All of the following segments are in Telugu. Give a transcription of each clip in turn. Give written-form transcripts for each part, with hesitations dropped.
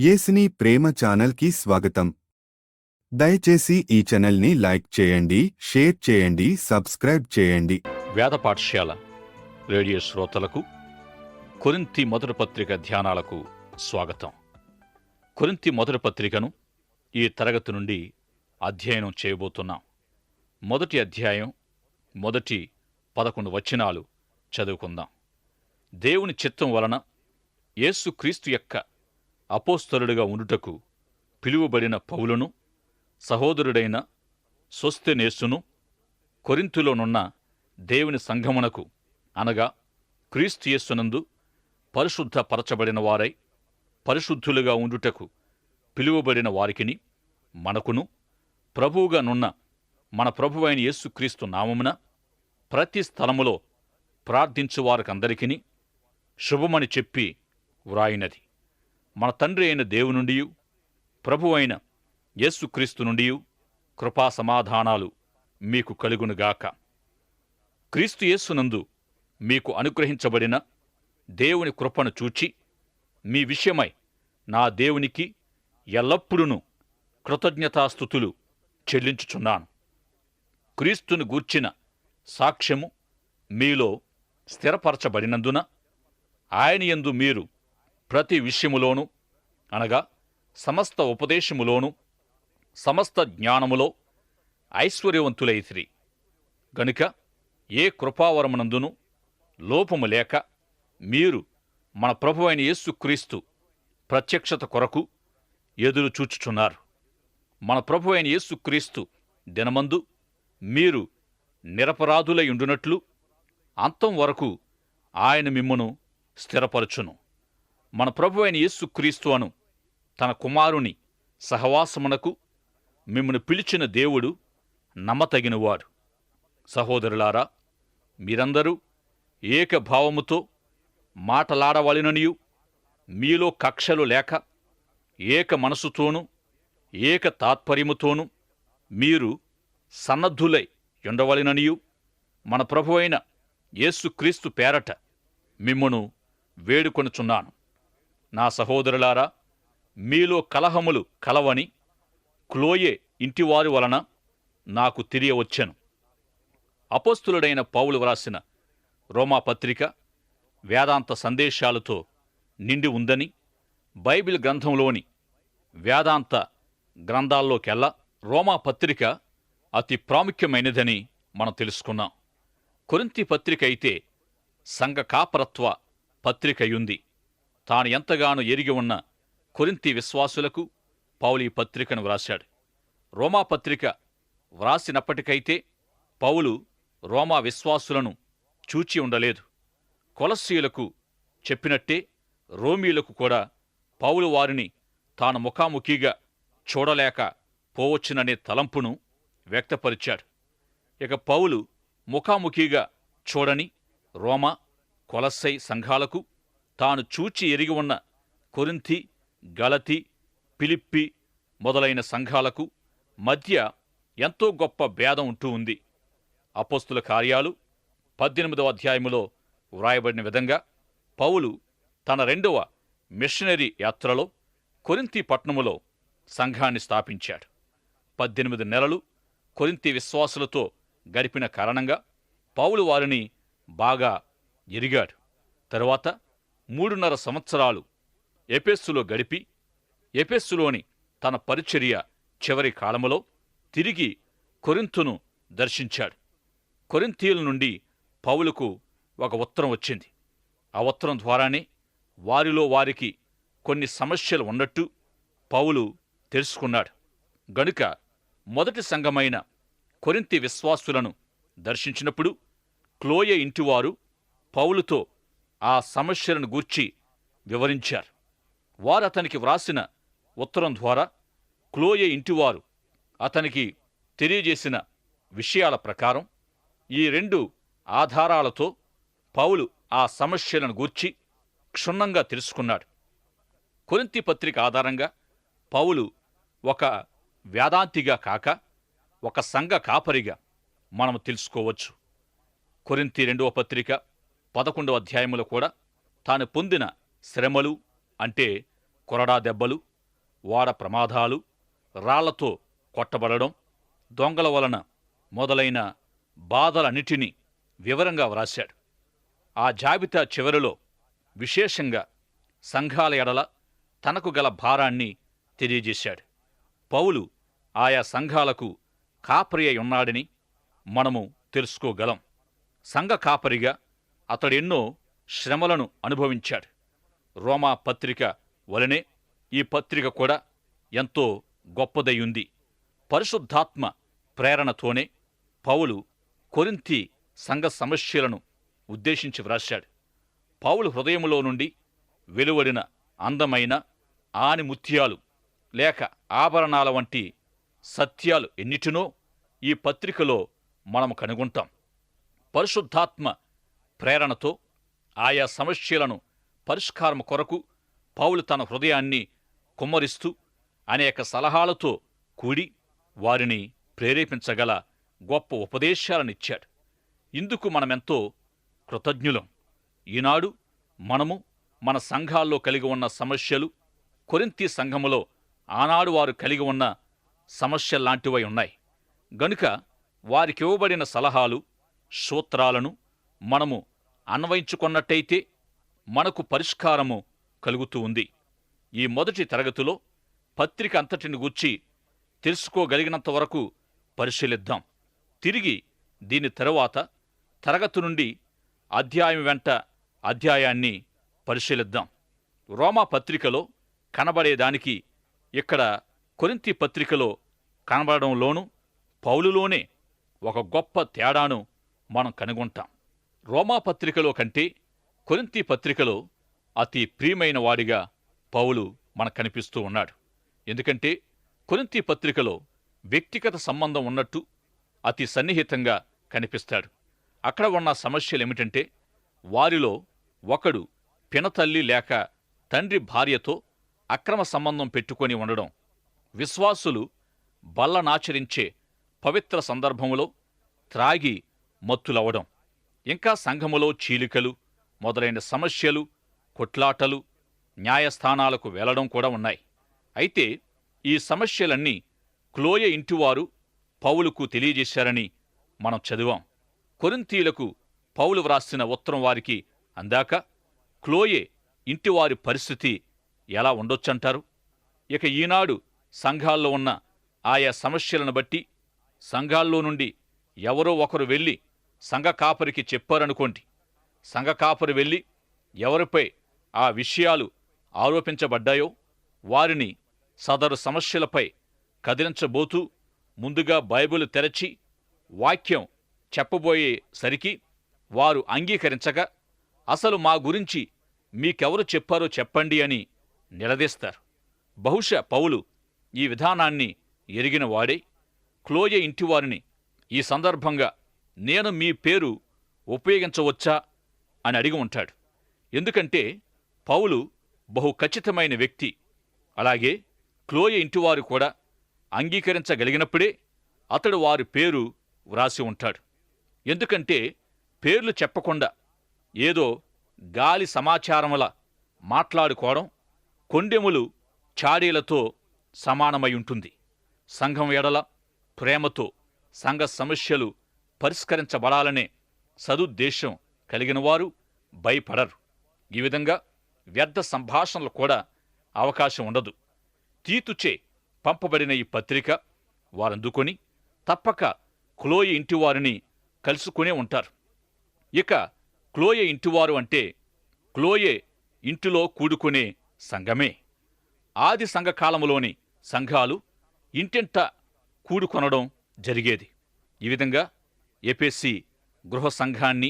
యేసుని ప్రేమ ఛానల్కి స్వాగతం. దయచేసి ఈ ఛానల్ని లైక్ చేయండి, షేర్ చేయండి, సబ్స్క్రైబ్ చేయండి. వేద పాఠశాల రేడియో శ్రోతలకు కొరింథీ మొదటి పత్రిక ధ్యానాలకు స్వాగతం. కొరింథీ మొదటి పత్రికను ఈ తరగతి నుండి అధ్యయనం చేయబోతున్నాం. మొదటి అధ్యాయం మొదటి 11 వచనాలు చదువుకుందాం. దేవుని చిత్తం వలన యేసుక్రీస్తు యొక్క అపోస్తలుడిగా ఉండుటకు పిలువబడిన పౌలును, సహోదరుడైన సోస్తెనేసును, కొరింథులోనున్న దేవుని సంఘమునకు అనగా క్రీస్తు యేసునందు పరిశుద్ధ పరచబడిన వారై పరిశుద్ధులుగా ఉండుటకు పిలువబడిన వారికిని, మనకును ప్రభువుగా నున్న మన ప్రభువైన యేసుక్రీస్తు నామమున ప్రతి స్థలములో ప్రార్థించువారికందరికిని శుభమని చెప్పి వ్రాయినది. మన తండ్రి అయిన దేవుని నుండియు ప్రభువైన యేసుక్రీస్తు నుండియు కృపా సమాధానాలు మీకు కలుగునుగాక. క్రీస్తు యేసునందు మీకు అనుగ్రహించబడిన దేవుని కృపను చూచి మీ విషయమై నా దేవునికి ఎల్లప్పుడూ కృతజ్ఞతాస్తుతులు చెల్లించుచున్నాను. క్రీస్తును గూర్చిన సాక్ష్యము మీలో స్థిరపరచబడినందున ఆయన యందు మీరు ప్రతి విషయములోనూ అనగా సమస్త ఉపదేశములోనూ సమస్త జ్ఞానములో ఐశ్వర్యవంతులైతిరి. గనుక ఏ కృపావరమునందును లోపము లేక మీరు మన ప్రభువైన యేసుక్రీస్తు ప్రత్యక్షత కొరకు ఎదురు చూచుచున్నారు. మన ప్రభువైన యేసుక్రీస్తు దినమందు మీరు నిరపరాధులయుండునట్లు అంతం వరకు ఆయన మిమ్మును స్థిరపరచును. మన ప్రభువైన యేసుక్రీస్తు అను తన కుమారుని సహవాసమునకు మిమ్మును పిలిచిన దేవుడు నమ్మతగినవాడు. సహోదరులారా, మీరందరూ ఏకభావముతో మాటలాడవలెననియు మీలో కక్షలు లేక ఏక మనసుతోనూ ఏక తాత్పర్యముతోనూ మీరు సన్నద్ధులై ఉండవలెననియు మన ప్రభువైన యేసుక్రీస్తు పేరట మిమ్మును వేడుకొనుచున్నాను. నా సహోదరులారా, మీలో కలహములు కలవని క్లోయే ఇంటివారి వలన నాకు తెలియవచ్చెను. అపోస్తులుడైన పౌలు వ్రాసిన రోమాపత్రిక వేదాంత సందేశాలతో నిండి ఉందని బైబిల్ గ్రంథంలోని వేదాంత గ్రంథాల్లోకెల్లా రోమాపత్రిక అతి ప్రాముఖ్యమైనదని మనం తెలుసుకున్నాం. కొరింథీ పత్రిక అయితే సంఘ కాపరత్వ పత్రికయుంది. తాను ఎంతగానో ఎరిగి ఉన్న కొరింథీ విశ్వాసులకు పౌలు ఈ పత్రికను వ్రాశాడు. రోమాపత్రిక వ్రాసినప్పటికైతే పౌలు రోమా విశ్వాసులను చూచి ఉండలేదు. కొలస్సీయులకు చెప్పినట్టే రోమీయులకు కూడా పౌలు వారిని తాను ముఖాముఖిగా చూడలేక పోవచ్చుననే తలంపును వ్యక్తపరిచాడు. ఇక పౌలు ముఖాముఖిగా చూడని రోమా, కొలస్సై సంఘాలకు తాను చూచి ఎరిగి ఉన్న కొరింథీ, గలతీ, ఫిలిప్పీ మొదలైన సంఘాలకు మధ్య ఎంతో గొప్ప భేదం ఉంటూ ఉంది. అపోస్తుల కార్యాలు 18వ అధ్యాయములో వ్రాయబడిన విధంగా పౌలు తన 2వ మిషనరీ యాత్రలో కొరింథీ పట్టణములో సంఘాన్ని స్థాపించాడు. 18 నెలలు కొరింథీ విశ్వాసులతో గడిపిన కారణంగా పౌలు వారిని బాగా ఎరిగాడు. తరువాత 3.5 సంవత్సరాలు ఎఫెస్సులో గడిపి ఎఫెస్సులోని తన పరిచర్య చివరి కాలములో తిరిగి కొరింథును దర్శించాడు. కొరింథీయుల నుండి పౌలుకు ఒక ఉత్తరం వచ్చింది. ఆ ఉత్తరం ద్వారానే వారిలో వారికి కొన్ని సమస్యలు ఉన్నట్టు పౌలు తెలుసుకున్నాడు. గనుక మొదటి సంఘమైన కొరింథీ విశ్వాసులను దర్శించినప్పుడు క్లోయే ఇంటివారు పౌలుతో ఆ సమస్యలను గూర్చి వివరించారు. వారు అతనికి వ్రాసిన ఉత్తరం ద్వారా క్లోయే ఇంటివారు అతనికి తెలియజేసిన విషయాల ప్రకారం ఈ 2 ఆధారాలతో పౌలు ఆ సమస్యలను గూర్చి క్షుణ్ణంగా తెలుసుకున్నాడు. కొరింథీ పత్రిక ఆధారంగా పౌలు ఒక వేదాంతిగా కాక ఒక సంఘ కాపరిగా మనము తెలుసుకోవచ్చు. కొరింథీ 2వ పత్రిక 11వ అధ్యాయములో కూడా తాను పొందిన శ్రమలు అంటే కొరడా దెబ్బలు, వాడ ప్రమాదాలు, రాళ్లతో కొట్టబడడం, దొంగల వలన మొదలైన బాధలన్నిటినీ వివరంగా వ్రాశాడు. ఆ జాబితా చివరిలో విశేషంగా సంఘాల ఎడల తనకు గల భారాన్ని తెలియజేశాడు. పౌలు ఆయా సంఘాలకు కాపరి అయి ఉన్నాడని మనము తెలుసుకోగలం. సంఘ కాపరిగా అతడెన్నో శ్రమలను అనుభవించాడు. రోమా పత్రిక వలనే ఈ పత్రిక కూడా ఎంతో గొప్పదయ్యుంది. పరిశుద్ధాత్మ ప్రేరణతోనే పౌలు కొరింథీ సంఘ సమస్యలను ఉద్దేశించి వ్రాశాడు. పౌలు హృదయములో నుండి వెలువడిన అందమైన ఆనిముత్యాలు లేక ఆభరణాల వంటి సత్యాలు ఎన్నిటినో ఈ పత్రికలో మనము కనుగొంటాం. పరిశుద్ధాత్మ ప్రేరణతో ఆయా సమస్యలను పరిష్కారం కొరకు పౌలు తన హృదయాన్ని కుమ్మరిస్తూ అనేక సలహాలతో కూడి వారిని ప్రేరేపించగల గొప్ప ఉపదేశాలనిచ్చాడు. ఇందుకు మనమెంతో కృతజ్ఞులం. ఈనాడు మనము మన సంఘాల్లో కలిగి ఉన్న సమస్యలు కొరింథీ సంఘములో ఆనాడు వారు కలిగి ఉన్న సమస్యల్లాంటివై ఉన్నాయి. గనుక వారికివ్వబడిన సలహాలు, సూత్రాలను మనము అన్వయించుకున్నట్టయితే మనకు పరిష్కారము కలుగుతూ ఉంది. ఈ మొదటి తరగతిలో పత్రిక అంతటిని గూర్చి తెలుసుకోగలిగినంత వరకు పరిశీలిద్దాం. తిరిగి దీని తరువాత తరగతి నుండి అధ్యాయం వెంట అధ్యాయాన్ని పరిశీలిద్దాం. రోమా పత్రికలో కనబడేదానికి ఇక్కడ కొరింథీ పత్రికలో కనబడడంలోనూ పౌలులోనే ఒక గొప్ప తేడాను మనం కనుగొంటాం. రోమా పత్రికలో కంటే కొరింథీ పత్రికలో అతి ప్రియమైన వాడిగా పౌలు మనకు కనిపిస్తూ ఉన్నాడు. ఎందుకంటే కొరింథీ పత్రికలో వ్యక్తిగత సంబంధం ఉన్నట్టు అతి సన్నిహితంగా కనిపిస్తాడు. అక్కడ ఉన్న సమస్యలేమిటంటే వారిలో ఒకడు పినతల్లి లేక తండ్రి భార్యతో అక్రమ సంబంధం పెట్టుకొని ఉండడం, విశ్వాసులు బల్లనాచరించే పవిత్ర సందర్భములో త్రాగి మత్తులవడం, ఇంకా సంఘములో చీలికలు మొదలైన సమస్యలు, కొట్లాటలు, న్యాయస్థానాలకు వెళ్లడం కూడా ఉన్నాయి. అయితే ఈ సమస్యలన్నీ క్లోయె ఇంటివారు పౌలుకు తెలియజేశారని మనం చదివాం. కొరింథీయులకు పౌలు వ్రాసిన ఉత్తరం వారికి అందాక క్లోయె ఇంటివారి పరిస్థితి ఎలా ఉండొచ్చంటారు? ఇక ఈనాడు సంఘాల్లో ఉన్న ఆయా సమస్యలను బట్టి సంఘాల్లో నుండి ఎవరో ఒకరు వెళ్ళి సంఘ కాపరికి చెప్పారనుకోండి. సంఘ కాపరి వెళ్ళి ఎవరిపై ఆ విషయాలు ఆరోపించబడ్డాయో వారిని సదరు సమస్యలపై కదిలించబోతూ ముందుగా బైబిల్ తెరచి వాక్యం చెప్పబోయేసరికి వారు అంగీకరించగా అసలు మా గురించి మీకెవరు చెప్పారో చెప్పండి అని నిలదీస్తారు. బహుశా పౌలు ఈ విధానాన్ని ఎరిగిన వాడే క్లోయె ఇంటివారిని ఈ సందర్భంగా నేను మీ పేరు ఉపయోగించవచ్చా అని అడిగి ఉంటాడు. ఎందుకంటే పౌలు బహు ఖచ్చితమైన వ్యక్తి. అలాగే క్లోయె ఇంటివారు కూడా అంగీకరించగలిగినప్పుడే అతడు వారి పేరు వ్రాసి ఉంటాడు. ఎందుకంటే పేర్లు చెప్పకుండా ఏదో గాలి సమాచారములా మాట్లాడుకోవడం కొండెములు చాడీలతో సమానమై ఉంటుంది. సంఘం ఎడల ప్రేమతో సంఘ సమస్యలు పరిష్కరించబడాలనే సదుద్దేశం కలిగిన వారు భయపడరు. ఈ విధంగా వ్యర్థ సంభాషణలు కూడా అవకాశం ఉండదు. తీతుచే పంపబడిన ఈ పత్రిక వారందుకొని తప్పక క్లోయె ఇంటివారిని కలుసుకునే ఉంటారు. ఇక క్లోయె ఇంటివారు అంటే క్లోయె ఇంటిలో కూడుకునే సంఘమే. ఆది సంఘకాలములోని సంఘాలు ఇంటింట కూడుకొనడం జరిగేది. ఈ విధంగా ఎఫెసీ గృహ సంఘాన్ని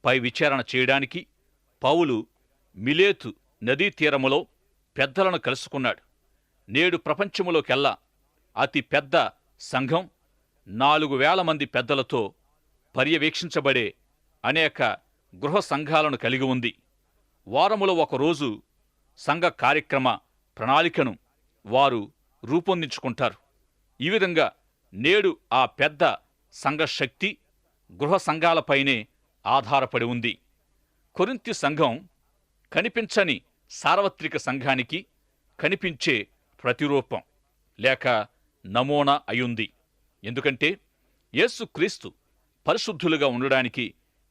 పై విచారణ చేయడానికి పౌలు మిలేతు నదీ తీరములో పెద్దలను కలుసుకున్నాడు. నేడు ప్రపంచములోకెల్లా అతి పెద్ద సంఘం 4,000 మంది పెద్దలతో పర్యవేక్షించబడే అనేక గృహ సంఘాలను కలిగి ఉంది. వారములో ఒకరోజు సంఘ కార్యక్రమ ప్రణాళికను వారు రూపొందించుకుంటారు. ఈ విధంగా నేడు ఆ పెద్ద సంఘ శక్తి గృహ సంఘాలపైనే ఆధారపడి ఉంది. కొరింథీ సంఘం కనిపించని సార్వత్రిక సంఘానికి కనిపించే ప్రతిరూపం లేక నమూనా అయుంది. ఎందుకంటే యేసుక్రీస్తు పరిశుద్ధులుగా ఉండడానికి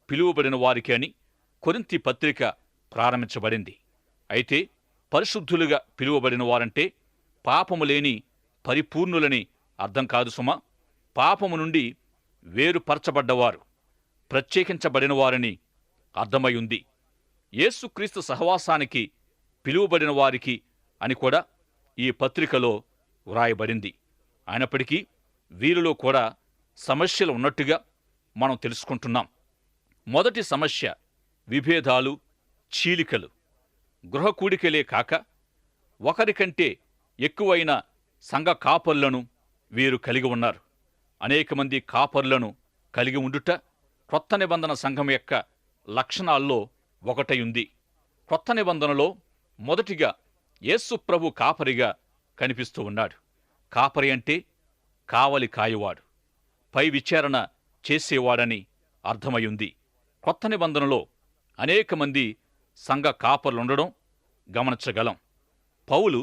పిలువబడిన వారికి అని కొరింథీ పత్రిక ప్రారంభించబడింది. అయితే పరిశుద్ధులుగా పిలువబడిన వారంటే పాపము లేని పరిపూర్ణులని అర్థం కాదు సుమా. పాపము నుండి వేరుపరచబడ్డవారు, ప్రత్యేకించబడిన వారని అర్థమై ఉంది. యేసుక్రీస్తు సహవాసానికి పిలువబడిన వారికి అని కూడా ఈ పత్రికలో వ్రాయబడింది. అయినప్పటికీ వీరిలో కూడా సమస్యలు ఉన్నట్టుగా మనం తెలుసుకుంటున్నాం. మొదటి సమస్య విభేదాలు, చీలికలు. గృహ కూడికలే కాక ఒకరికంటే ఎక్కువైన సంఘ కాపరులను వీరు కలిగి ఉన్నారు. అనేక మంది కాపరులను కలిగి ఉండుట క్రొత్త నిబంధన సంఘం యొక్క లక్షణాల్లో ఒకటై ఉంది. క్రొత్త నిబంధనలో మొదటిగా యేసు ప్రభు కాపరిగా కనిపిస్తూ ఉన్నాడు. కాపరి అంటే కావలి కాయువాడు, పై విచారణ చేసేవాడని అర్థమయ్యుంది. కొత్త నిబంధనలో అనేక మంది సంఘ కాపరులుండడం గమనించగలం. పౌలు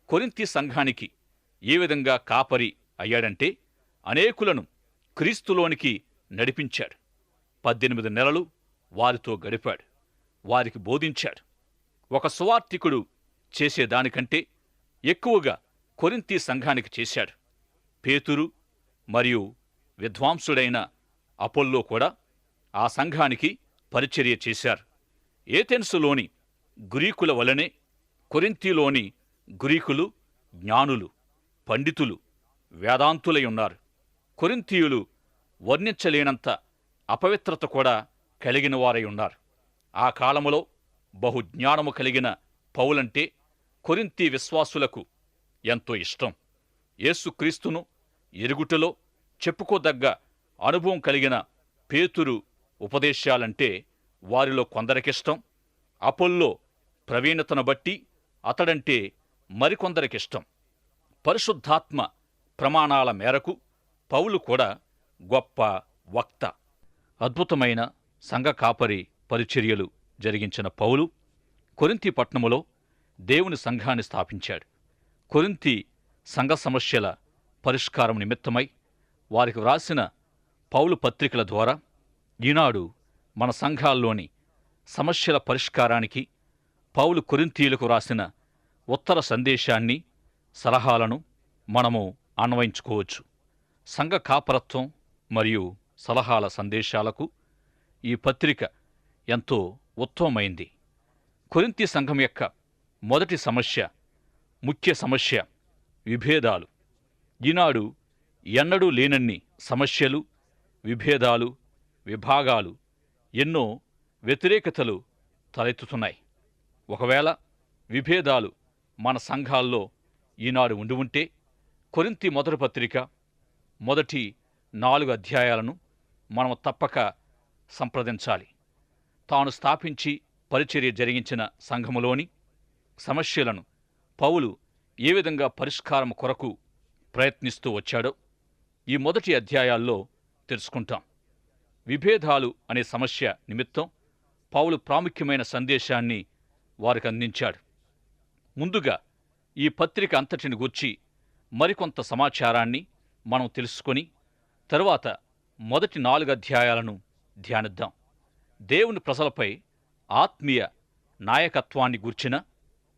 కొరింథీ సంఘానికి ఏ విధంగా కాపరి అయ్యాడంటే అనేకులను క్రీస్తులోనికి నడిపించాడు. 18 నెలలు వారితో గడిపాడు, వారికి బోధించాడు. ఒక సువార్తికుడు చేసేదానికంటే ఎక్కువగా కొరింథీ సంఘానికి చేశాడు. పేతురు మరియు విద్వాంసుడైన అపొల్లో కూడా ఆ సంఘానికి పరిచర్య చేశారు. ఏథెన్సులోని గ్రీకుల వలనే కొరింథీలోని గ్రీకులు జ్ఞానులు, పండితులు, వేదాంతులై ఉన్నారు. కొరింథీయులు వర్ణించలేనంత అపవిత్రత కూడా కలిగిన వారై ఉన్నారు. ఆ కాలములో బహు జ్ఞానము కలిగిన పౌలంటే కొరింథీ విశ్వాసులకు ఎంతో ఇష్టం. యేసుక్రీస్తును ఎరుగుటలో చెప్పుకోదగ్గ అనుభవం కలిగిన పేతురు ఉపదేశాలంటే వారిలో కొందరికిష్టం. అపొల్లో ప్రవీణతను బట్టి అతడంటే మరికొందరికిష్టం. పరిశుద్ధాత్మ ప్రమాణాల మేరకు పౌలు కూడా గొప్ప వక్త. అద్భుతమైన సంఘ కాపరి పరిచర్యలు జరిగించిన పౌలు కొరింథీ పట్టణములో దేవుని సంఘాన్ని స్థాపించాడు. కొరింథీ సంఘ సమస్యల పరిష్కారం నిమిత్తమై వారికి వ్రాసిన పౌలు పత్రికల ద్వారా ఈనాడు మన సంఘాల్లోని సమస్యల పరిష్కారానికి పౌలు కొరింథీయులకు వ్రాసిన ఉత్తర సందేశాన్ని, సలహాలను మనము అన్వయించుకోవచ్చు. సంఘ కాపరత్వం మరియు సలహాల సందేశాలకు ఈ పత్రిక ఎంతో ఉత్తమమైంది. కొరింథీ సంఘం యొక్క మొదటి సమస్య, ముఖ్య సమస్య విభేదాలు. ఈనాడు ఎన్నడూ లేనన్ని సమస్యలు, విభేదాలు, విభాగాలు, ఎన్నో వ్యతిరేకతలు తలెత్తుతున్నాయి. ఒకవేళ విభేదాలు మన సంఘాల్లో ఈనాడు ఉండి ఉంటే కొరింథీ మొదటి పత్రిక మొదటి 4 అధ్యాయాలను మనం తప్పక సంప్రదించాలి. తాను స్థాపించి పరిచర్య జరిగించిన సంఘములోని సమస్యలను పౌలు ఏ విధంగా పరిష్కారం కొరకు ప్రయత్నిస్తూ వచ్చాడో ఈ మొదటి అధ్యాయాల్లో తెలుసుకుంటాం. విభేదాలు అనే సమస్య నిమిత్తం పౌలు ప్రాముఖ్యమైన సందేశాన్ని వారికి అందించాడు. ముందుగా ఈ పత్రిక అంతటిని గూర్చి మరికొంత సమాచారాన్ని మనం తెలుసుకొని తరువాత మొదటి 4 అధ్యాయాలను ధ్యానిద్దాం. దేవుని ప్రజలపై ఆత్మీయ నాయకత్వాన్ని గూర్చిన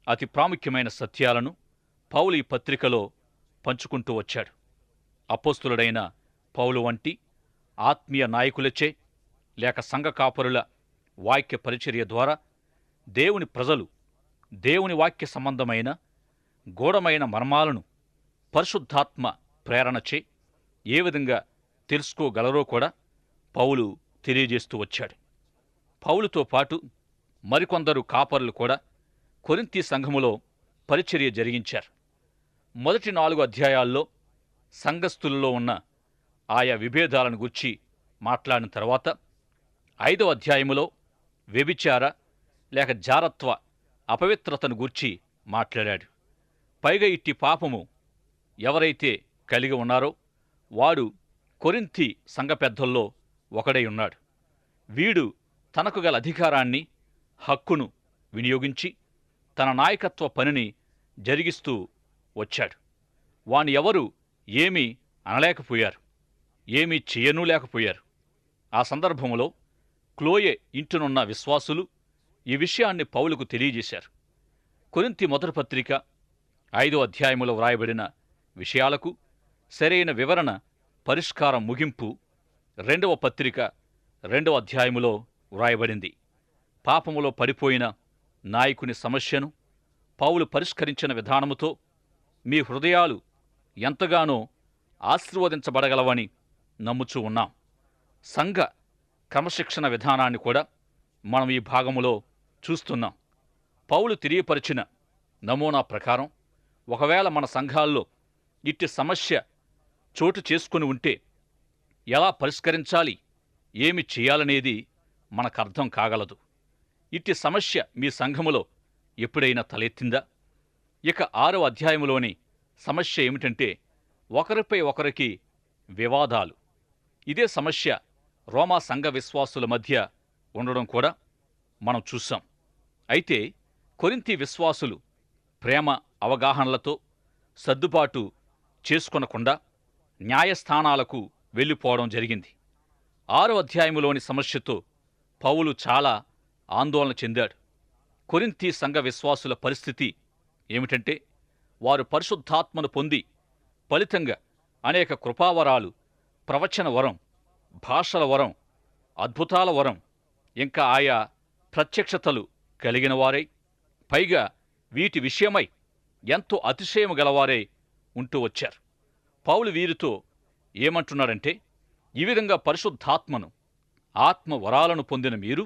అతి ప్రాముఖ్యమైన సత్యాలను పౌలు ఈ పత్రికలో పంచుకుంటూ వచ్చాడు. అపోస్తులుడైన పౌలు వంటి ఆత్మీయ నాయకులచే లేక సంఘ కాపరుల వాక్య పరిచర్య ద్వారా దేవుని ప్రజలు దేవుని వాక్య సంబంధమైన గూఢమైన మర్మాలను పరిశుద్ధాత్మ ప్రేరణచే ఏ విధంగా తెలుసుకోగలరో కూడా పౌలు తెలియజేస్తూ వచ్చాడు. పౌలుతో పాటు మరికొందరు కాపరులు కూడా కొరింథీ సంఘములో పరిచర్య జరిగించారు. మొదటి 4 అధ్యాయాల్లో సంఘస్థులలో ఉన్న ఆయా విభేదాలను గూర్చి మాట్లాడిన తర్వాత 5వ అధ్యాయములో వ్యభిచార లేక జారత్వ అపవిత్రతను గూర్చి మాట్లాడాడు. పైగా ఇట్టి పాపము ఎవరైతే కలిగి ఉన్నారో వాడు కొరింథీ సంఘ పెద్దల్లో ఒకడై ఉన్నాడు. వీడు తనకు గల అధికారాన్ని, హక్కును వినియోగించి తన నాయకత్వ పనిని జరిగిస్తూ వచ్చాడు. వాని ఎవరు ఏమీ అనలేకపోయారు, ఏమీ చెయ్యనూ లేకపోయారు. ఆ సందర్భంలో క్లోయె ఇంటినున్న విశ్వాసులు ఈ విషయాన్ని పౌలుకు తెలియజేశారు. కొరింథీ మొదటి పత్రిక 5వ అధ్యాయములో వ్రాయబడిన విషయాలకు సరైన వివరణ, పరిష్కారం, ముగింపు 2వ పత్రిక 2వ అధ్యాయములో వ్రాయబడింది. పాపములో పడిపోయిన నాయకుని సమస్యను పౌలు పరిష్కరించిన విధానముతో మీ హృదయాలు ఎంతగానో ఆశీర్వదించబడగలవని నమ్ముచూ ఉన్నాం. సంఘ క్రమశిక్షణ విధానాన్ని కూడా మనం ఈ భాగములో చూస్తున్నాం. పౌలు తెలియపరిచిన నమూనా ప్రకారం ఒకవేళ మన సంఘాల్లో ఇట్టి సమస్య చోటు చేసుకుని ఉంటే ఎలా పరిష్కరించాలి, ఏమి చేయాలనేది మనకర్థం కాగలదు. ఇట్టి సమస్య మీ సంఘములో ఎప్పుడైనా తలెత్తిందా? ఇక 6వ అధ్యాయములోని సమస్య ఏమిటంటే ఒకరిపై ఒకరికి వివాదాలు. ఇదే సమస్య రోమా సంఘ విశ్వాసుల మధ్య ఉండడం కూడా మనం చూసాం. అయితే కొరింథీ విశ్వాసులు ప్రేమ అవగాహనలతో సర్దుబాటు చేసుకొనకుండా న్యాయస్థానాలకు వెళ్ళిపోవడం జరిగింది. 6వ అధ్యాయములోని సమస్యతో పౌలు చాలా ఆందోళన చెందాడు. కొరింథీ సంఘ విశ్వాసుల పరిస్థితి ఏమిటంటే వారు పరిశుద్ధాత్మను పొంది ఫలితంగా అనేక కృపావరాలు, ప్రవచన వరం, భాషల వరం, అద్భుతాల వరం, ఇంకా ఆయా ప్రత్యక్షతలు కలిగిన వారై, పైగా వీటి విషయమై ఎంతో అతిశయము గలవారై ఉంటూ వచ్చారు. పౌలు వీరితో ఏమంటున్నాడంటే, ఈ విధంగా పరిశుద్ధాత్మను, ఆత్మ వరాలను పొందిన మీరు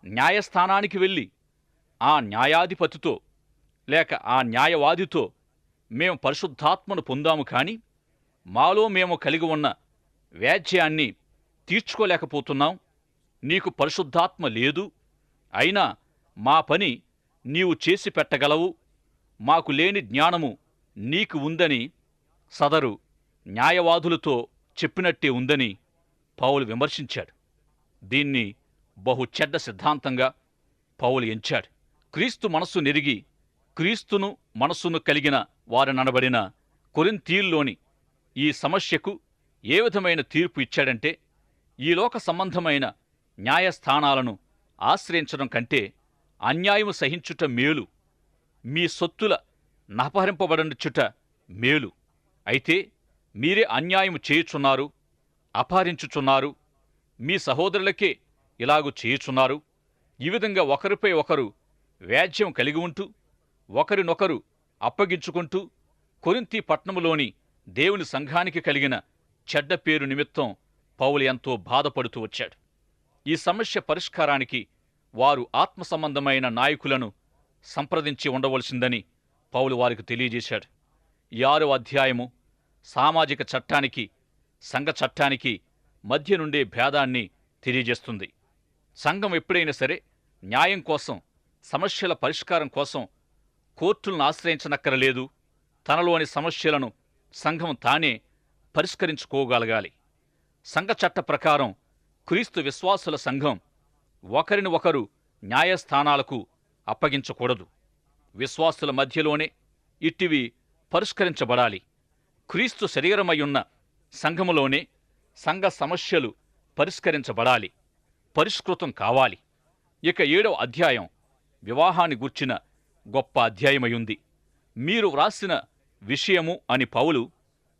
న్యాయస్థానానికి వెళ్ళి ఆ న్యాయాధిపతితో లేక ఆ న్యాయవాదితో మేము పరిశుద్ధాత్మను పొందాము, కానీ మాలో మేము కలిగి ఉన్న వ్యాజ్యాన్ని తీర్చుకోలేకపోతున్నాం. నీకు పరిశుద్ధాత్మ లేదు, అయినా మా పని నీవు చేసి పెట్టగలవు, మాకు లేని జ్ఞానము నీకు ఉందని సదరు న్యాయవాదులతో చెప్పినట్టే ఉందని పౌలు విమర్శించాడు. దీన్ని బహు చెడ్డ సిద్ధాంతంగా పౌలు ఎంచాడు. క్రీస్తు మనస్సు నెరిగి క్రీస్తును మనస్సును కలిగిన వారనబడిన కొరింథీల్లోని ఈ సమస్యకు ఏ విధమైన తీర్పు ఇచ్చాడంటే, ఈ లోక సంబంధమైన న్యాయస్థానాలను ఆశ్రయించడం కంటే అన్యాయము సహించుట మేలు, మీ సొత్తుల నపహరింపబడనిచ్చుట మేలు. అయితే మీరే అన్యాయము చేయుచున్నారు, అపహరించుచున్నారు, మీ సహోదరులకే ఇలాగు చేయుచున్నారు. ఈ విధంగా ఒకరిపై ఒకరు వ్యాజ్యం కలిగి ఉంటూ ఒకరినొకరు అప్పగించుకుంటూ కొరింథీ పట్టణములోని దేవుని సంఘానికి కలిగిన చెడ్డ పేరు నిమిత్తం పౌలు ఎంతో బాధపడుతూ వచ్చాడు. ఈ సమస్య పరిష్కారానికి వారు ఆత్మ సంబంధమైన నాయకులను సంప్రదించి ఉండవలసిందని పౌలు వారికి తెలియజేశాడు. ఈ 6వ అధ్యాయము సామాజిక చట్టానికి, సంఘ చట్టానికి మధ్య నుండే భేదాన్ని తెలియజేస్తుంది. సంఘం ఎప్పుడైనా సరే న్యాయం కోసం, సమస్యల పరిష్కారం కోసం కోర్టులను ఆశ్రయించనక్కరలేదు. తనలోని సమస్యలను సంఘం తానే పరిష్కరించుకోగలగాలి. సంఘ చట్ట ప్రకారం క్రీస్తు విశ్వాసుల సంఘం ఒకరిని ఒకరు న్యాయస్థానాలకు అప్పగించకూడదు. విశ్వాసుల మధ్యలోనే ఇట్టివి పరిష్కరించబడాలి. క్రీస్తు శరీరమయ్యున్న సంఘములోనే సంఘ సమస్యలు పరిష్కరించబడాలి, పరిష్కృతం కావాలి. ఇక 7వ అధ్యాయం వివాహాన్ని గూర్చిన గొప్ప అధ్యాయమయుంది. మీరు వ్రాసిన విషయము అని పౌలు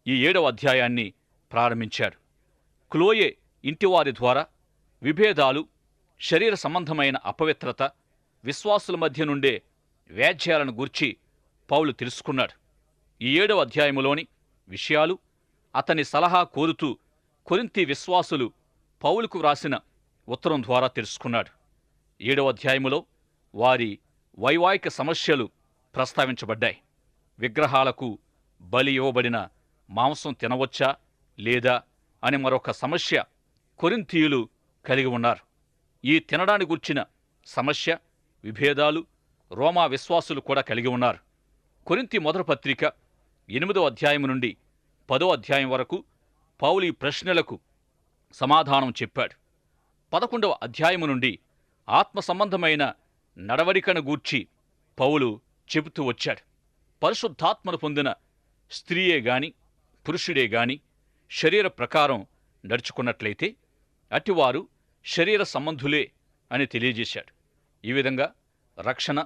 ఈ 7వ అధ్యాయాన్ని ప్రారంభించాడు. క్లోయె ఇంటివారి ద్వారా విభేదాలు, శరీర సంబంధమైన అపవిత్రత, విశ్వాసుల మధ్య నుండే వ్యాజ్యాలను గూర్చి పౌలు తెలుసుకున్నాడు. ఈ 7వ అధ్యాయములోని విషయాలు అతని సలహా కోరుతూ కొరింథీ విశ్వాసులు పౌలుకు వ్రాసిన ఉత్తరం ద్వారా తెలుసుకున్నాడు. 7వ అధ్యాయములో వారి వైవాహిక సమస్యలు ప్రస్తావించబడ్డాయి. విగ్రహాలకు బలి ఇవ్వబడిన మాంసం తినవచ్చా లేదా అని మరొక సమస్య కొరింథీయులు కలిగి ఉన్నారు. ఈ తినడాన్ని గూర్చిన సమస్య, విభేదాలు రోమా విశ్వాసులు కూడా కలిగి ఉన్నారు. కొరింథీ మొదటి పత్రిక 8వ అధ్యాయం నుండి 10వ అధ్యాయం వరకు పౌలు ఈ ప్రశ్నలకు సమాధానం చెప్పాడు. 11వ అధ్యాయము నుండి ఆత్మ సంబంధమైన నడవడికను గూర్చి పౌలు చెబుతూ వచ్చాడు. పరిశుద్ధాత్మను పొందిన స్త్రీయే గాని పురుషుడే గాని శరీర ప్రకారం నడుచుకున్నట్లయితే అటివారు శరీర సంబంధులే అని తెలియజేశాడు. ఈ విధంగా రక్షణ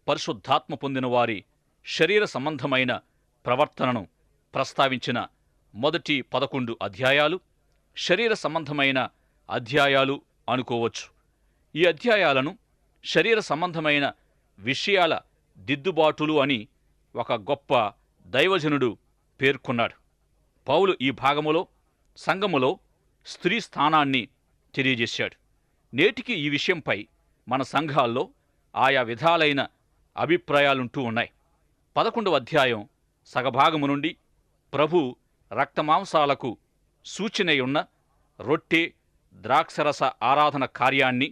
పరిశుద్ధాత్మ పొందిన వారి శరీర సంబంధమైన ప్రవర్తనను ప్రస్తావించిన మొదటి 11 అధ్యాయాలు శరీర సంబంధమైన అధ్యాయాలు అనుకోవచ్చు. ఈ అధ్యాయాలను శరీర సంబంధమైన విషయాల దిద్దుబాటులు అని ఒక గొప్ప దైవజనుడు పేర్కొన్నాడు. పౌలు ఈ భాగములో సంఘములో స్త్రీ స్థానాన్ని తెలియజేశాడు. నేటికి ఈ విషయంపై మన సంఘాల్లో ఆయా విధాలైన అభిప్రాయాలుంటూ ఉన్నాయి. 11వ అధ్యాయం సగభాగము నుండి ప్రభు రక్తమాంసాలకు సూచనయున్న రొట్టె ద్రాక్షరస ఆరాధన కార్యాన్ని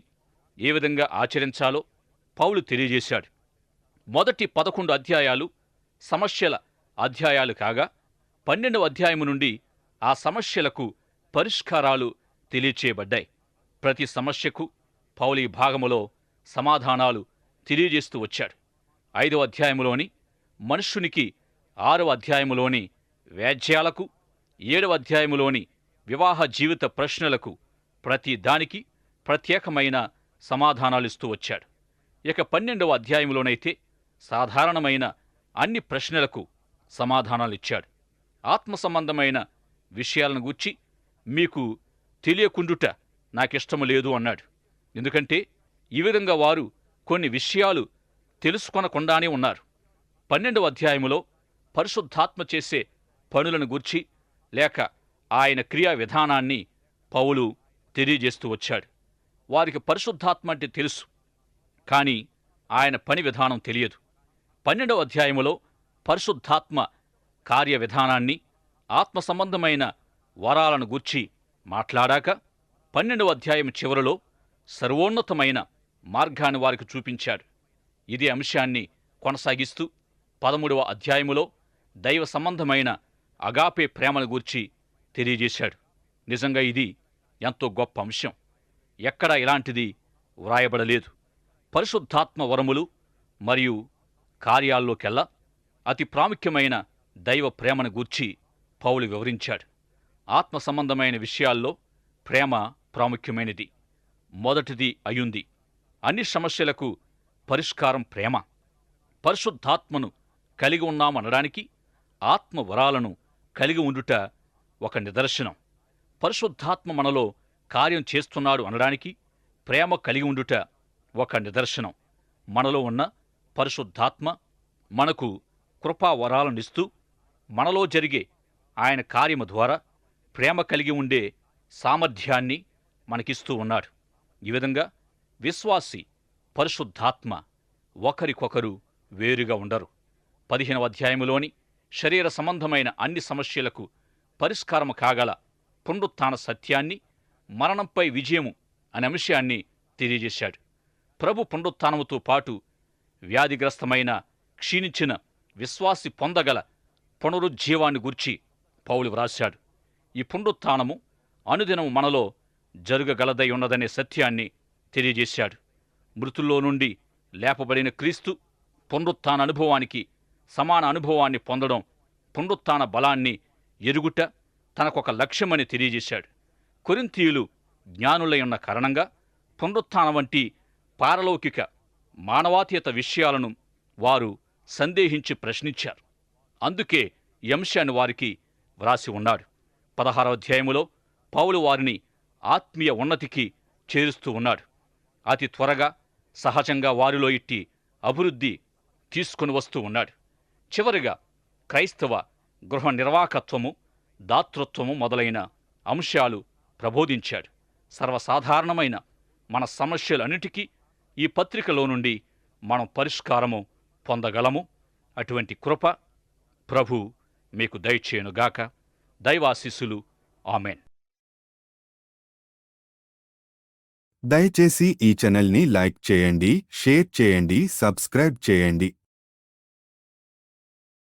ఏ విధంగా ఆచరించాలో పౌలు తెలియజేశాడు. మొదటి 11 అధ్యాయాలు సమస్యల అధ్యాయాలు కాగా 12వ అధ్యాయము నుండి ఆ సమస్యలకు పరిష్కారాలు తెలియచేయబడ్డాయి. ప్రతి సమస్యకు పౌలు ఈ భాగములో సమాధానాలు తెలియజేస్తూ వచ్చాడు. 5వ అధ్యాయములోని మనుష్యునికి 6వ అధ్యాయములోని వ్యాజ్యాలకు 7వ అధ్యాయములోని వివాహ జీవిత ప్రశ్నలకు ప్రతి దానికి ప్రత్యేకమైన సమాధానాలిస్తూ వచ్చాడు. ఇక 12వ అధ్యాయములోనైతే సాధారణమైన అన్ని ప్రశ్నలకు సమాధానాలిచ్చాడు. ఆత్మ సంబంధమైన విషయాలను గూర్చి మీకు తెలియకుండుట నాకిష్టము లేదు అన్నాడు. ఎందుకంటే ఈ విధంగా వారు కొన్ని విషయాలు తెలుసుకొనకుండానే ఉన్నారు. 12వ అధ్యాయములో పరిశుద్ధాత్మ చేసే పనులను గూర్చి లేక ఆయన క్రియా విధానాన్ని పౌలు తెలియజేస్తూ వచ్చాడు. వారికి పరిశుద్ధాత్మ అంటే తెలుసు, కానీ ఆయన పని విధానం తెలియదు. 12వ అధ్యాయములో పరిశుద్ధాత్మ కార్య విధానాన్ని ఆత్మ సంబంధమైన వరాలను గూర్చి మాట్లాడాక 12వ అధ్యాయం చివరిలో సర్వోన్నతమైన మార్గాన్ని వారికి చూపించాడు. ఇదే అంశాన్ని కొనసాగిస్తూ 13వ అధ్యాయములో దైవ సంబంధమైన అగాపే ప్రేమను గూర్చి తెలియజేశాడు. నిజంగా ఇది ఎంతో గొప్ప అంశం. ఎక్కడా ఇలాంటిది వ్రాయబడలేదు. పరిశుద్ధాత్మ వరములు మరియు కార్యాల్లోకెల్లా అతి ప్రాముఖ్యమైన దైవ ప్రేమను గూర్చి పౌలు వివరించాడు. ఆత్మ సంబంధమైన విషయాల్లో ప్రేమ ప్రాముఖ్యమైనది, మొదటిది అయుంది. అన్ని సమస్యలకు పరిష్కారం ప్రేమ. పరిశుద్ధాత్మను కలిగి ఉన్నామనడానికి ఆత్మ వరాలను కలిగి ఉండుట ఒక నిదర్శనం. పరిశుద్ధాత్మ మనలో కార్యం చేస్తున్నాడు అనడానికి ప్రేమ కలిగి ఉండుట ఒక నిదర్శనం. మనలో ఉన్న పరిశుద్ధాత్మ మనకు కృపా వరాలనిస్తూ మనలో జరిగే ఆయన కార్యము ద్వారా ప్రేమ కలిగి ఉండే సామర్థ్యాన్ని మనకిస్తూ ఉన్నాడు. ఈ విధంగా విశ్వాసి పరిశుద్ధాత్మ ఒకరికొకరు వేరుగా ఉండరు. 15వ అధ్యాయములోని శరీర సంబంధమైన అన్ని సమస్యలకు పరిష్కారము కాగల పునరుత్థాన సత్యాన్ని, మరణంపై విజయము అనే అంశాన్ని తెలియజేశాడు. ప్రభు పునరుత్థానముతో పాటు వ్యాధిగ్రస్తమైన క్షీణించిన విశ్వాసి పొందగల పునరుజ్జీవాన్ని గూర్చి పౌలు వ్రాశాడు. ఈ పునరుత్థానము అనుదినము మనలో జరగగలదై ఉన్నదనే సత్యాన్ని తెలియజేశాడు. మృతుల్లో నుండి లేపబడిన క్రీస్తు పునరుత్థాన అనుభవానికి సమాన అనుభవాన్ని పొందడం, పునరుత్థాన బలాన్ని ఎరుగుట తనకొక లక్ష్యమని తెలియజేశాడు. కొరింథీయులు జ్ఞానులై ఉన్న కారణంగా పునరుత్థానం వంటి పారలౌకిక మానవాతీత విషయాలను వారు సందేహించి ప్రశ్నించారు. అందుకే ఈ అంశాన్ని వారికి వ్రాసి ఉన్నాడు. 16వ అధ్యాయములో పౌలు వారిని ఆత్మీయ ఉన్నతికి చేరుస్తూ ఉన్నాడు. అతి త్వరగా సహజంగా వారిలో ఇట్టి అభివృద్ధి తీసుకుని వస్తూ ఉన్నాడు. చివరిగా క్రైస్తవ గృహ నిర్వాహకత్వము, దాతృత్వము మొదలైన అంశాలు ప్రబోధించాడు. సర్వసాధారణమైన మన సమస్యలన్నిటికీ ఈ పత్రికలో నుండి మనం పరిష్కారము పొందగలము. అటువంటి కృప ప్రభు మీకు దయచేయునుగాక. దైవాశీస్సులు. ఆమెన్. దయచేసి ఈ ఛానల్ని లైక్ చేయండి, షేర్ చేయండి, సబ్స్క్రైబ్ చేయండి.